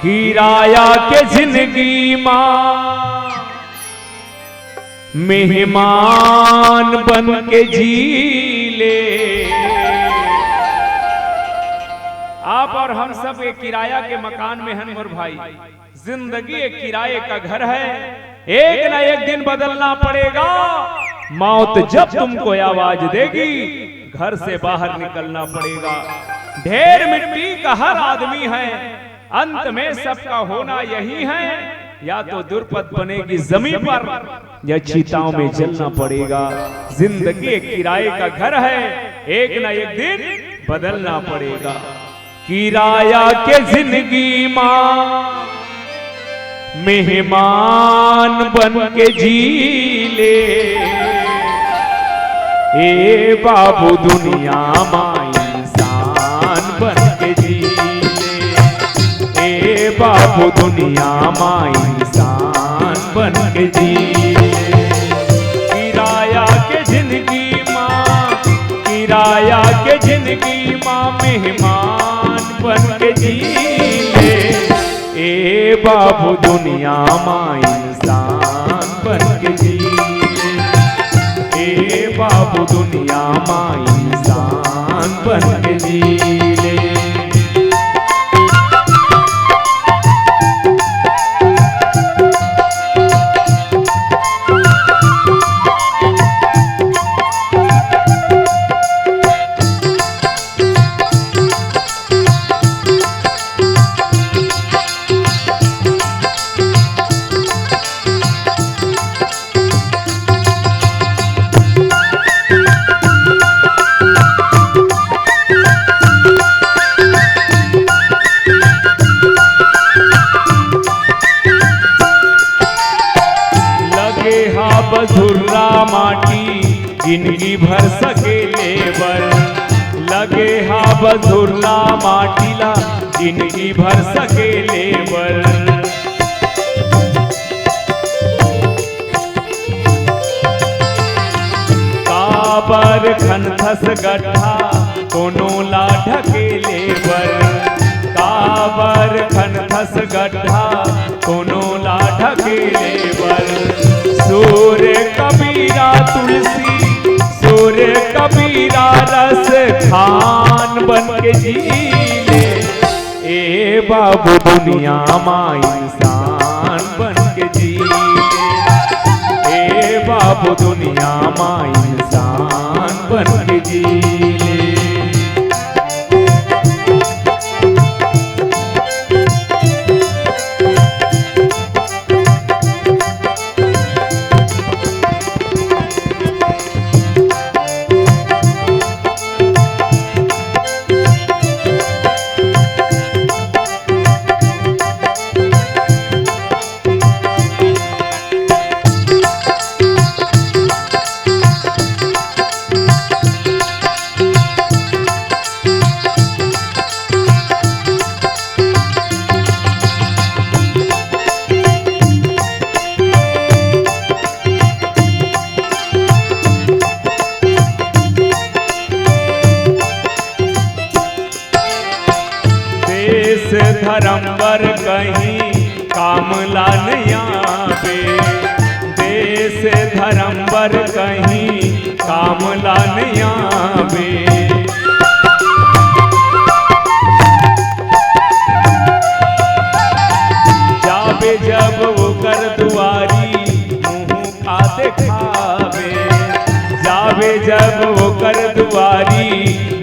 किराया के जिंदगी माँ मेहमान बन के जी ले। आप और हम सब एक किराया के मकान में हैं मोर भाई। जिंदगी एक किराए का घर है, एक ना एक दिन बदलना पड़ेगा। मौत जब तुमको आवाज देगी घर से बाहर निकलना पड़ेगा। ढेर मिट्टी का हर आदमी है, अंत में सबका होना यही है। या तो दुर्पद बनेगी जमीन पर या चिताओं में जलना पड़ेगा। जिंदगी एक किराए का घर है, एक ना एक दिन बदलना पड़ेगा। किराया के जिंदगी माँ मेहमान बन के जी ले। ए बाबू दुनिया माँ इंसान बन के जी ले। ए बाबू दुनिया माँ इंसान बन के जी ले। किराया के जिंदगी माँ, किराया के जिंदगी माँ मेहमान बन के जी ले। ए बाबू दुनिया माँ इंसान बन के जी ले। ए बाबू दुनिया माँ इंसान बन के जी ले। बधुर्रा माटी जिंदगी भर सकेले बर। लगे हा बधुर्रा माटीला जिंदगी भर सकेले बर। काबर खनथस गड्ढा कोनो ला ढकेले बर। काबर खनथस गड्ढा कोनो ला ढकेले बर। सूर्य कबीरा तुलसी, सूर्य कबीरा रस खान बन के जी ले। ए बाबू दुनिया माँ इंसान बन के जी ले। ए बाबू दुनिया माँ इंसान बन के जी ले। धर्मवर कहीं काम ला नहीं आवे। देश धर्मवर कहीं काम ला नहीं आवे। जावे जब वो कर दुआरी मुँह का दिखावे। जावे जब वो कर दुआरी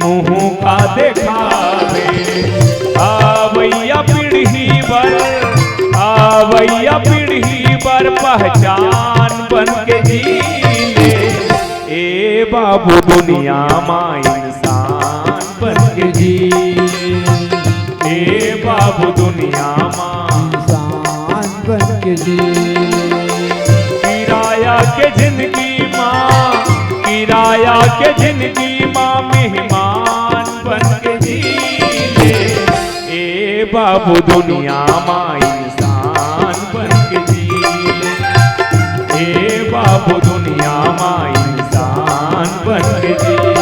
मुँह का दिखावे। आवैया पीढ़ी बर, आवैया पीढ़ी बर पहचान बन के जी ले। ए बाबू दुनिया माँ इंसान बन के जी ले। ए बाबू दुनिया माँ इंसान बन के जी ले। किराया के जिंदगी माँ, किराया के जिंदगी माँ मेहमान बन के जी ले। ए बाबू दुनिया माँ इंसान बन के जी ले। ए बाबू दुनिया माँ इंसान बन के जी ले।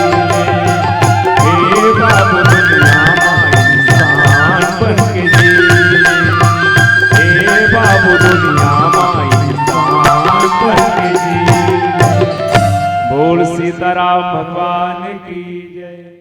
ए बाबू दुनिया माँ इंसान बन के जी ले। सीताराम भगवान की जय।